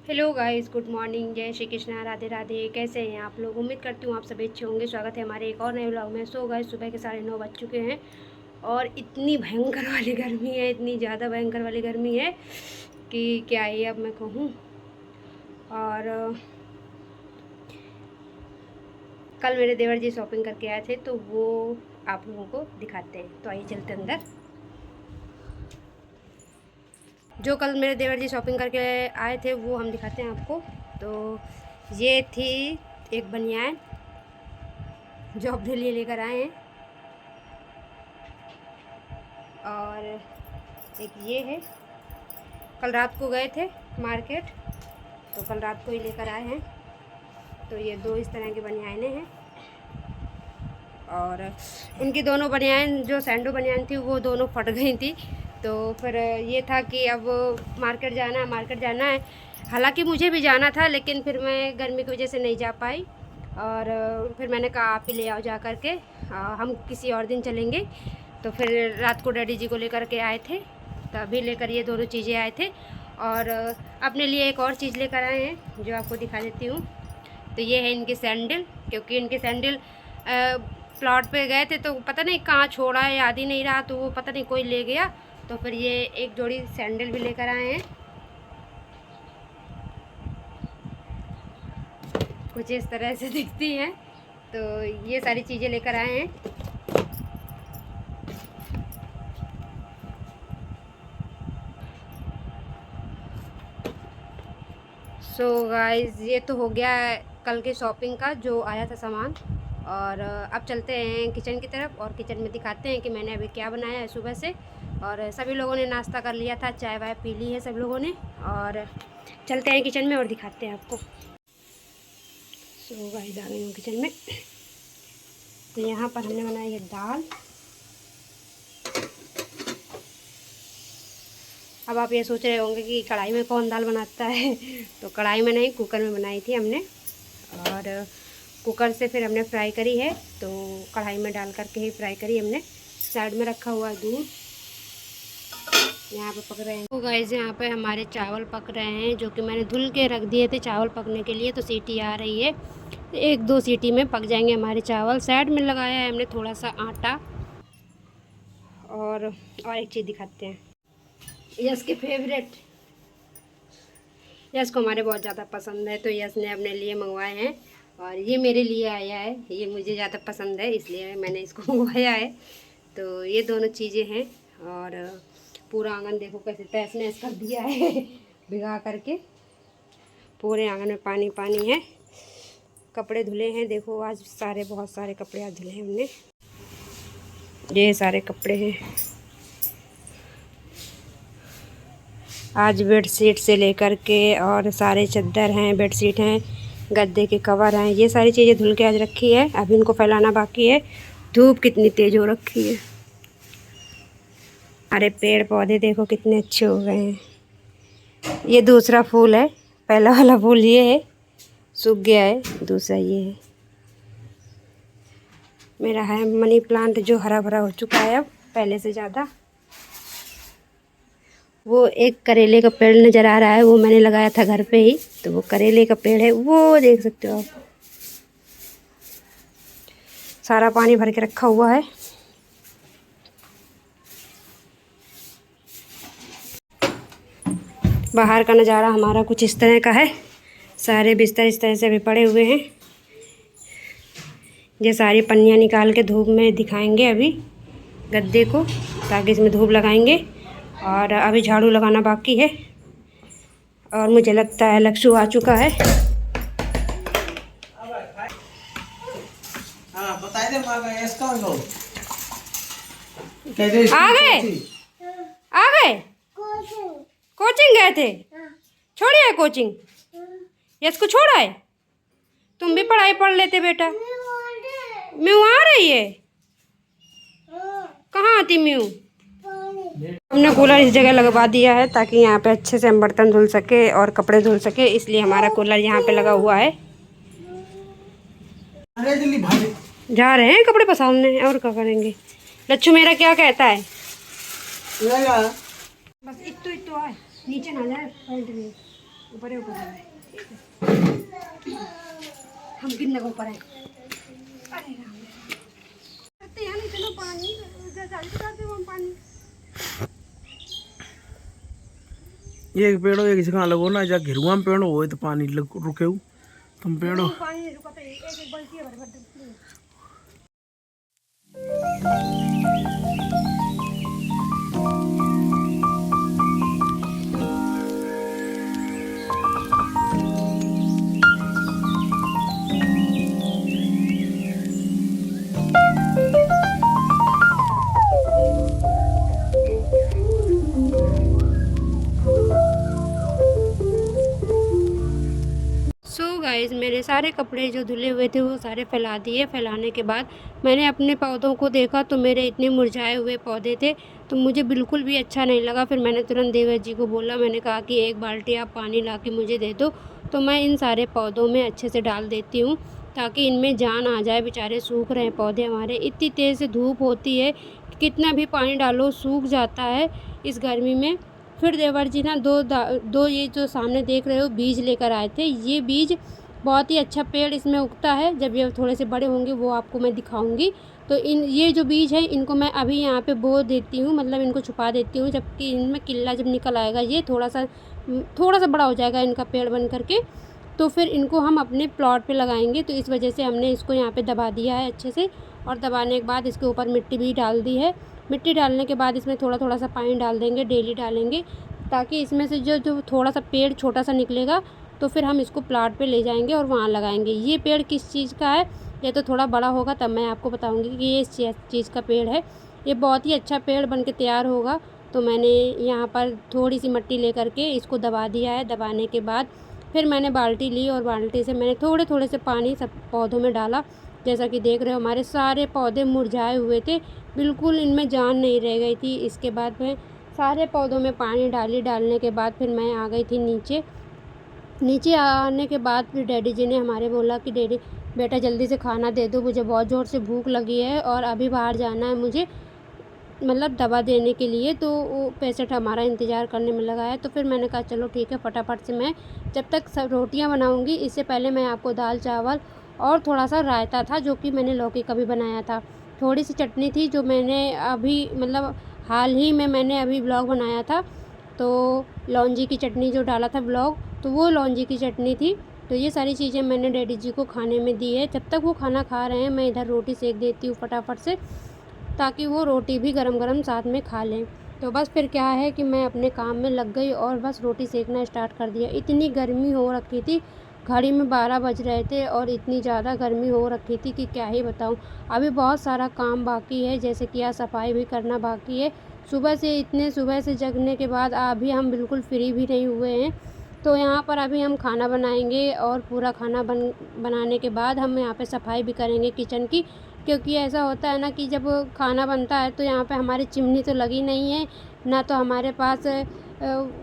Hello guys, good morning, जय श्री कृष्णा, राधे राधे। कैसे हैं आप लोग? उम्मीद करती हूँ आप सभी अच्छे होंगे। स्वागत है हमारे एक और नए व्लॉग में। सो गाइस, सुबह के 9:30 बज चुके हैं और इतनी भयंकर वाली गर्मी है, इतनी ज़्यादा भयंकर वाली गर्मी है कि क्या ही अब मैं कहूँ। और कल मेरे देवर जी शॉपिंग करके आए थे तो वो आप लोगों को दिखाते हैं। तो आइए चलते अंदर। जो कल मेरे देवर जी शॉपिंग करके आए थे वो हम दिखाते हैं आपको। तो ये थी एक बनियान जो अपने लिए लेकर आए हैं, और एक ये है। कल रात को गए थे मार्केट तो कल रात को ही लेकर आए हैं। तो ये दो इस तरह की बनियानें हैं, और उनकी दोनों बनियान जो सैंडो बनियान थी वो दोनों फट गई थी। तो फिर ये था कि अब मार्केट जाना है। हालांकि मुझे भी जाना था, लेकिन फिर मैं गर्मी की वजह से नहीं जा पाई। और फिर मैंने कहा आप ही ले आओ जा कर के, हम किसी और दिन चलेंगे। तो फिर रात को डैडी जी को लेकर के आए थे, तभी लेकर ये दोनों चीज़ें आए थे। और अपने लिए एक और चीज़ लेकर आए हैं जो आपको दिखा देती हूँ। तो ये है इनके सैंडल, क्योंकि इनके सैंडल प्लॉट पे गए थे तो पता नहीं कहाँ छोड़ा है, याद ही नहीं रहा, तो वो पता नहीं कोई ले गया। तो फिर ये एक जोड़ी सैंडल भी लेकर आए हैं, कुछ इस तरह से दिखती हैं। तो ये सारी चीज़ें लेकर आए हैं। सो गाइस, ये तो हो गया कल के शॉपिंग का जो आया था सामान। और अब चलते हैं किचन की तरफ, और किचन में दिखाते हैं कि मैंने अभी क्या बनाया है सुबह से। और सभी लोगों ने नाश्ता कर लिया था, चाय वाय पी ली है सब लोगों ने। और चलते हैं किचन में और दिखाते हैं आपको। सो गाइस, आ गई हूँ किचन में। तो यहाँ पर हमने बनाई है दाल। अब आप ये सोच रहे होंगे कि कढ़ाई में कौन दाल बनाता है तो कढ़ाई में नहीं, कुकर में बनाई थी हमने। और कुकर से फिर हमने फ्राई करी है, तो कढ़ाई में डाल करके ही फ्राई करी हमने। साइड में रखा हुआ दूध यहाँ पे पक रहे हैं। तो गाइस, यहाँ पे हमारे चावल पक रहे हैं, जो कि मैंने धुल के रख दिए थे चावल पकने के लिए। तो सीटी आ रही है, एक दो सीटी में पक जाएंगे हमारे चावल। साइड में लगाया है हमने थोड़ा सा आटा। और एक चीज़ दिखाते हैं, यस के फेवरेट, यस को हमारे बहुत ज़्यादा पसंद है, तो यस ने अपने लिए मंगवाए हैं। और ये मेरे लिए आया है, ये मुझे ज़्यादा पसंद है इसलिए मैंने इसको मंगवाया है। तो ये दोनों चीज़ें हैं। और पूरा आंगन देखो कैसे तहस नहस कर दिया है भिगा करके। पूरे आंगन में पानी पानी है। कपड़े धुले हैं, देखो आज सारे, बहुत सारे कपड़े आज धुले हैं हमने। ये सारे कपड़े हैं आज, बेडशीट से लेकर के, और सारे चादर हैं, बेडशीट हैं, गद्दे के कवर हैं, ये सारी चीज़ें धुल के आज रखी है। अभी इनको फैलाना बाकी है। धूप कितनी तेज़ हो रखी है। अरे पेड़ पौधे देखो कितने अच्छे हो गए हैं। ये दूसरा फूल है, पहला वाला फूल ये है, सूख गया है। दूसरा ये है मेरा, है मनी प्लांट जो हरा भरा हो चुका है अब पहले से ज़्यादा। वो एक करेले का पेड़ नज़र आ रहा है, वो मैंने लगाया था घर पे ही, तो वो करेले का पेड़ है, वो देख सकते हो आप। सारा पानी भर के रखा हुआ है। बाहर का नज़ारा हमारा कुछ इस तरह का है। सारे बिस्तर इस तरह से अभी पड़े हुए हैं। ये सारी पन्नियाँ निकाल के धूप में दिखाएंगे अभी गद्दे को, ताकि इसमें धूप लगाएंगे। और अभी झाड़ू लगाना बाकी है। और मुझे लगता है लक्षु आ चुका है। आ गए कोचिंग गए थे, छोड़िए कोचिंग, यस को छोड़ा है। तुम भी पढ़ाई पढ़ लेते बेटा। म्यू आ रही है, कहाँ आती म्यू? हमने कूलर इस जगह लगवा दिया है ताकि यहाँ पे अच्छे से हम बर्तन धुल सके और कपड़े धुल सके, इसलिए हमारा कूलर यहाँ पे लगा हुआ है। जा रहे हैं कपड़े पसारने, और क्या करेंगे। लच्छू मेरा क्या कहता है? बस इतो आए, नीचे ना जाए पैंट में। ऊपर है, ऊपर है। हम कितने को ऊपर है। अरे राम करते हैं इतना पानी जल्दी करते हम पानी। एक पेड़ो एक जगह लगो ना, जा घिरुआ में पेड़ हो तो पानी रुके तुम पेड़ो पानी रुका तो एक बाल्टी है भर भर। गाइस मैंने सारे कपड़े जो धुले हुए थे वो सारे फैला दिए। फैलाने के बाद मैंने अपने पौधों को देखा तो मेरे इतने मुरझाए हुए पौधे थे तो मुझे बिल्कुल भी अच्छा नहीं लगा। फिर मैंने तुरंत देवर जी को बोला, मैंने कहा कि एक बाल्टी आप पानी ला के मुझे दे दो तो मैं इन सारे पौधों में अच्छे से डाल देती हूँ ताकि इनमें जान आ जाए। बेचारे सूख रहे हैं पौधे हमारे, इतनी तेज़ से धूप होती है कितना भी पानी डालो सूख जाता है इस गर्मी में। फिर देवर जी ना दो ये जो सामने देख रहे हो बीज लेकर आए थे। ये बीज बहुत ही अच्छा पेड़ इसमें उगता है, जब ये थोड़े से बड़े होंगे वो आपको मैं दिखाऊंगी। तो ये जो बीज है इनको मैं अभी यहाँ पे बो देती हूँ, मतलब इनको छुपा देती हूँ, जबकि इनमें किल्ला जब निकल आएगा ये थोड़ा सा बड़ा हो जाएगा इनका पेड़ बन करके, तो फिर इनको हम अपने प्लॉट पे लगाएंगे। तो इस वजह से हमने इसको यहाँ पे दबा दिया है अच्छे से, और दबाने के बाद इसके ऊपर मिट्टी भी डाल दी है। मिट्टी डालने के बाद इसमें थोड़ा थोड़ा सा पानी डाल देंगे, डेली डालेंगे, ताकि इसमें से जो थोड़ा सा पेड़ छोटा सा निकलेगा तो फिर हम इसको प्लाट पे ले जाएंगे और वहाँ लगाएंगे। ये पेड़ किस चीज़ का है, ये तो थोड़ा बड़ा होगा तब मैं आपको बताऊंगी कि ये इस चीज़ का पेड़ है। ये बहुत ही अच्छा पेड़ बन के तैयार होगा। तो मैंने यहाँ पर थोड़ी सी मिट्टी ले करके इसको दबा दिया है। दबाने के बाद फिर मैंने बाल्टी ली और बाल्टी से मैंने थोड़े थोड़े से पानी सब पौधों में डाला। जैसा कि देख रहे हो हमारे सारे पौधे मुरझाए हुए थे, बिल्कुल इनमें जान नहीं रह गई थी। इसके बाद मैं सारे पौधों में पानी डालने के बाद फिर मैं आ गई थी नीचे आने के बाद फिर डैडी जी ने हमारे बोला कि डैडी बेटा जल्दी से खाना दे दो, मुझे बहुत ज़ोर से भूख लगी है और अभी बाहर जाना है मुझे, मतलब दवा देने के लिए। तो वो पेशेंट हमारा इंतज़ार करने में लगा है। तो फिर मैंने कहा चलो ठीक है, फटाफट से मैं जब तक सब रोटियां बनाऊंगी इससे पहले मैं आपको दाल चावल और थोड़ा सा रायता था जो कि मैंने लौकी का भी बनाया था, थोड़ी सी चटनी थी जो मैंने अभी मतलब हाल ही में मैंने अभी ब्लॉग बनाया था, तो लौंजी की चटनी जो डाला था ब्लॉग, तो वो लौंजी की चटनी थी। तो ये सारी चीज़ें मैंने डैडी जी को खाने में दी है। जब तक वो खाना खा रहे हैं मैं इधर रोटी सेक देती हूँ फटाफट से, ताकि वो रोटी भी गरम गरम साथ में खा लें। तो बस फिर क्या है कि मैं अपने काम में लग गई और बस रोटी सेकना स्टार्ट कर दिया। इतनी गर्मी हो रखी थी, घड़ी में 12 बज रहे थे और इतनी ज़्यादा गर्मी हो रखी थी कि क्या ही बताऊँ। अभी बहुत सारा काम बाकी है, जैसे कि आज सफाई भी करना बाकी है। सुबह से जगने के बाद अभी हम बिल्कुल फ्री भी नहीं हुए हैं। तो यहाँ पर अभी हम खाना बनाएंगे और पूरा खाना बनाने के बाद हम यहाँ पे सफाई भी करेंगे किचन की, क्योंकि ऐसा होता है ना कि जब खाना बनता है तो यहाँ पे हमारी चिमनी तो लगी नहीं है, ना तो हमारे पास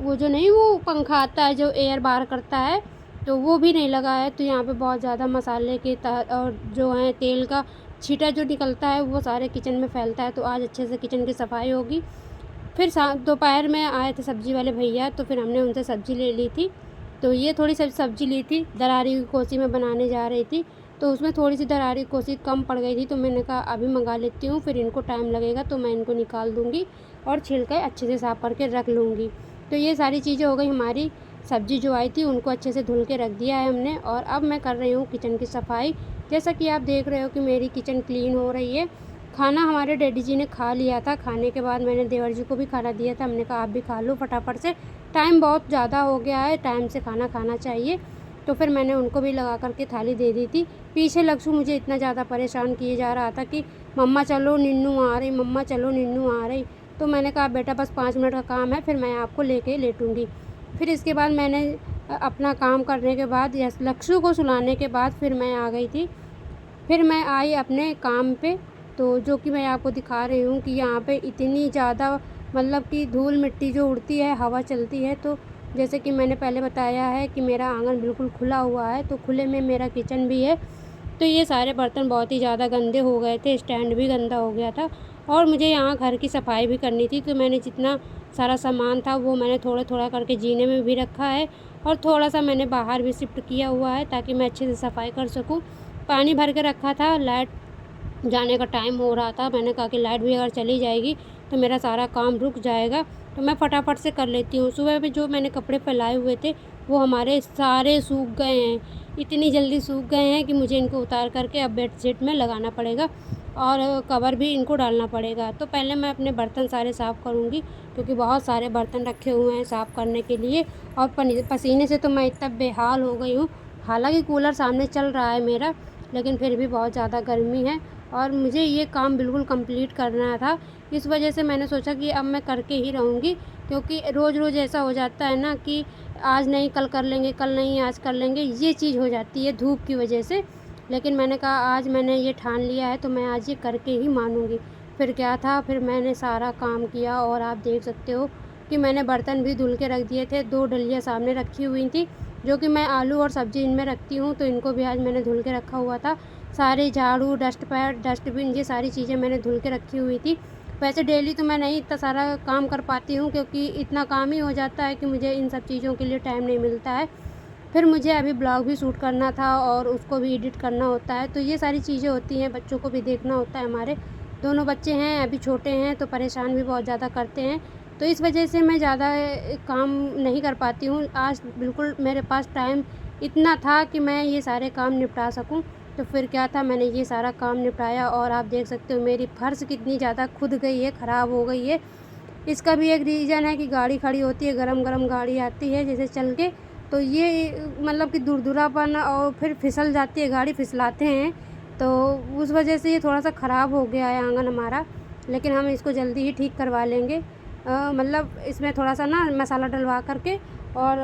वो जो नहीं वो पंखा आता है जो एयर बार करता है, तो वो भी नहीं लगा है। तो यहाँ पे बहुत ज़्यादा मसाले के और जो है तेल का छींटा जो निकलता है वो सारे किचन में फैलता है। तो आज अच्छे से किचन की सफाई होगी। फिर दोपहर में आए थे सब्ज़ी वाले भैया, तो फिर हमने उनसे सब्ज़ी ले ली थी। तो ये थोड़ी सी सब्ज़ी ली थी, दरारी की कोसी में बनाने जा रही थी, तो उसमें थोड़ी सी दरारी कोसी कम पड़ गई थी। तो मैंने कहा अभी मंगा लेती हूँ, फिर इनको टाइम लगेगा तो मैं इनको निकाल दूँगी और छिलके अच्छे से साफ़ करके रख लूँगी। तो ये सारी चीज़ें हो गई हमारी। सब्ज़ी जो आई थी उनको अच्छे से धुल के रख दिया है हमने, और अब मैं कर रही हूँ किचन की सफाई। जैसा कि आप देख रहे हो कि मेरी किचन क्लीन हो रही है। खाना हमारे डैडी जी ने खा लिया था, खाने के बाद मैंने देवर जी को भी खाना दिया था। हमने कहा आप भी खा लो फटाफट से, टाइम बहुत ज़्यादा हो गया है, टाइम से खाना खाना चाहिए। तो फिर मैंने उनको भी लगा करके थाली दे दी थी। पीछे लक्ष्य मुझे इतना ज़्यादा परेशान किए जा रहा था कि मम्मा चलो निन्नू आ रही, मम्मा चलो निन्नू आ रही। तो मैंने कहा बेटा बस 5 मिनट का काम है, फिर मैं आपको लेके लेटूँगी। फिर इसके बाद मैंने अपना काम करने के बाद या लक्ष्य को सुलाने के बाद फिर मैं आ गई थी। फिर मैं आई अपने काम पे, तो जो कि मैं आपको दिखा रही हूँ कि यहाँ पे इतनी ज़्यादा मतलब कि धूल मिट्टी जो उड़ती है, हवा चलती है। तो जैसे कि मैंने पहले बताया है कि मेरा आंगन बिल्कुल खुला हुआ है, तो खुले में मेरा किचन भी है। तो ये सारे बर्तन बहुत ही ज़्यादा गंदे हो गए थे, स्टैंड भी गंदा हो गया था और मुझे यहाँ घर की सफाई भी करनी थी। तो मैंने जितना सारा सामान था वो मैंने थोड़ा थोड़ा करके जीने में भी रखा है और थोड़ा सा मैंने बाहर भी शिफ्ट किया हुआ है ताकि मैं अच्छे से सफाई कर सकूँ। पानी भर के रखा था, लाइट जाने का टाइम हो रहा था, मैंने कहा कि लाइट भी अगर चली जाएगी तो मेरा सारा काम रुक जाएगा, तो मैं फटाफट से कर लेती हूँ। सुबह में जो मैंने कपड़े फैलाए हुए थे वो हमारे सारे सूख गए हैं, इतनी जल्दी सूख गए हैं कि मुझे इनको उतार करके अब बेडशीट में लगाना पड़ेगा और कवर भी इनको डालना पड़ेगा। तो पहले मैं अपने बर्तन सारे साफ़ करूँगी क्योंकि बहुत सारे बर्तन रखे हुए हैं साफ़ करने के लिए और पसीने से तो मैं इतना बेहाल हो गई हूँ। हालांकि कूलर सामने चल रहा है मेरा, लेकिन फिर भी बहुत ज़्यादा गर्मी है और मुझे ये काम बिल्कुल कंप्लीट करना था। इस वजह से मैंने सोचा कि अब मैं करके ही रहूँगी, क्योंकि रोज़ रोज़ ऐसा हो जाता है ना कि आज नहीं कल कर लेंगे, कल नहीं आज कर लेंगे, ये चीज़ हो जाती है धूप की वजह से। लेकिन मैंने कहा आज मैंने ये ठान लिया है तो मैं आज ये करके ही मानूँगी। फिर क्या था, फिर मैंने सारा काम किया और आप देख सकते हो कि मैंने बर्तन भी धुल के रख दिए थे। 2 डलियाँ सामने रखी हुई थी जो कि मैं आलू और सब्ज़ी इनमें रखती हूँ, तो इनको भी आज मैंने धुल के रखा हुआ था। सारे झाड़ू, डस्टपैड, डस्टबिन, ये सारी चीज़ें मैंने धुल के रखी हुई थी। वैसे डेली तो मैं नहीं इतना सारा काम कर पाती हूँ क्योंकि इतना काम ही हो जाता है कि मुझे इन सब चीज़ों के लिए टाइम नहीं मिलता है। फिर मुझे अभी ब्लॉग भी शूट करना था और उसको भी एडिट करना होता है, तो ये सारी चीज़ें होती हैं, बच्चों को भी देखना होता है। हमारे दोनों बच्चे हैं, अभी छोटे हैं तो परेशान भी बहुत ज़्यादा करते हैं, तो इस वजह से मैं ज़्यादा काम नहीं कर पाती हूँ। आज बिल्कुल मेरे पास टाइम इतना था कि मैं ये सारे काम निपटा सकूँ, तो फिर क्या था, मैंने ये सारा काम निपटाया और आप देख सकते हो मेरी फर्श कितनी ज़्यादा खुद गई है, ख़राब हो गई है। इसका भी एक रीज़न है कि गाड़ी खड़ी होती है, गरम-गरम गाड़ी आती है जैसे चल के, तो ये मतलब कि दुरदुरापन और फिर फिसल जाती है गाड़ी, फिसलाते हैं, तो उस वजह से ये थोड़ा-सा ख़राब हो गया है आँगन हमारा। लेकिन हम इसको जल्दी ही ठीक करवा लेंगे। मतलब इसमें थोड़ा-सा ना मसाला डलवा करके और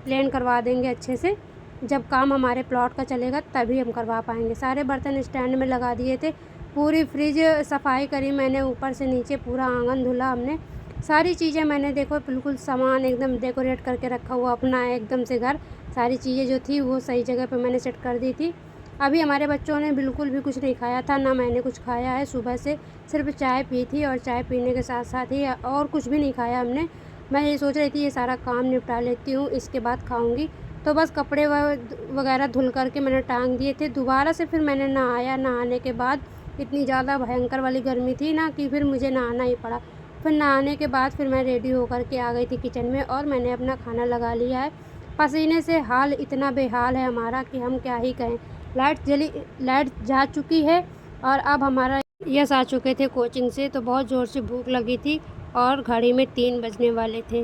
प्लेन करवा देंगे अच्छे से। जब काम हमारे प्लॉट का चलेगा तभी हम करवा पाएँगे। सारे बर्तन स्टैंड में लगा दिए थे, पूरी फ्रिज सफाई करी मैंने, ऊपर से नीचे पूरा आँगन धुला हमने। सारी चीज़ें मैंने देखो बिल्कुल सामान एकदम डेकोरेट करके रखा हुआ अपना है एकदम से घर। सारी चीज़ें जो थी वो सही जगह पे मैंने सेट कर दी थी। अभी हमारे बच्चों ने बिल्कुल भी कुछ नहीं खाया था, ना मैंने कुछ खाया है। सुबह से सिर्फ चाय पी थी और चाय पीने के साथ साथ ही और कुछ भी नहीं खाया हमने। मैं ये सोच रही थी ये सारा काम निपटा लेती हूँ, इसके बाद खाऊँगी। तो बस कपड़े वगैरह धुल करके मैंने टांग दिए थे। दोबारा से फिर मैंने नहाया, नहाने के बाद इतनी ज़्यादा भयंकर वाली गर्मी थी ना कि फिर मुझे नहाना ही पड़ा। फिर नहाने के बाद फिर मैं रेडी होकर के आ गई थी किचन में और मैंने अपना खाना लगा लिया है। पसीने से हाल इतना बेहाल है हमारा कि हम क्या ही कहें। लाइट जा चुकी है और अब हमारा यस आ चुके थे कोचिंग से, तो बहुत ज़ोर से भूख लगी थी और घड़ी में 3 बजने वाले थे।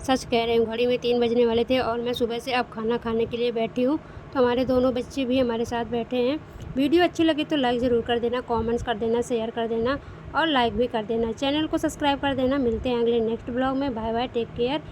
सच कह रहे हूँ, घड़ी में 3 बजने वाले थे और मैं सुबह से अब खाना खाने के लिए बैठी हूँ। तो हमारे दोनों बच्चे भी हमारे साथ बैठे हैं। वीडियो अच्छी लगी तो लाइक ज़रूर कर देना, कमेंट्स कर देना, शेयर कर देना और लाइक भी कर देना। चैनल को सब्सक्राइब कर देना। मिलते हैं अगले नेक्स्ट ब्लॉग में। Bye bye, take care.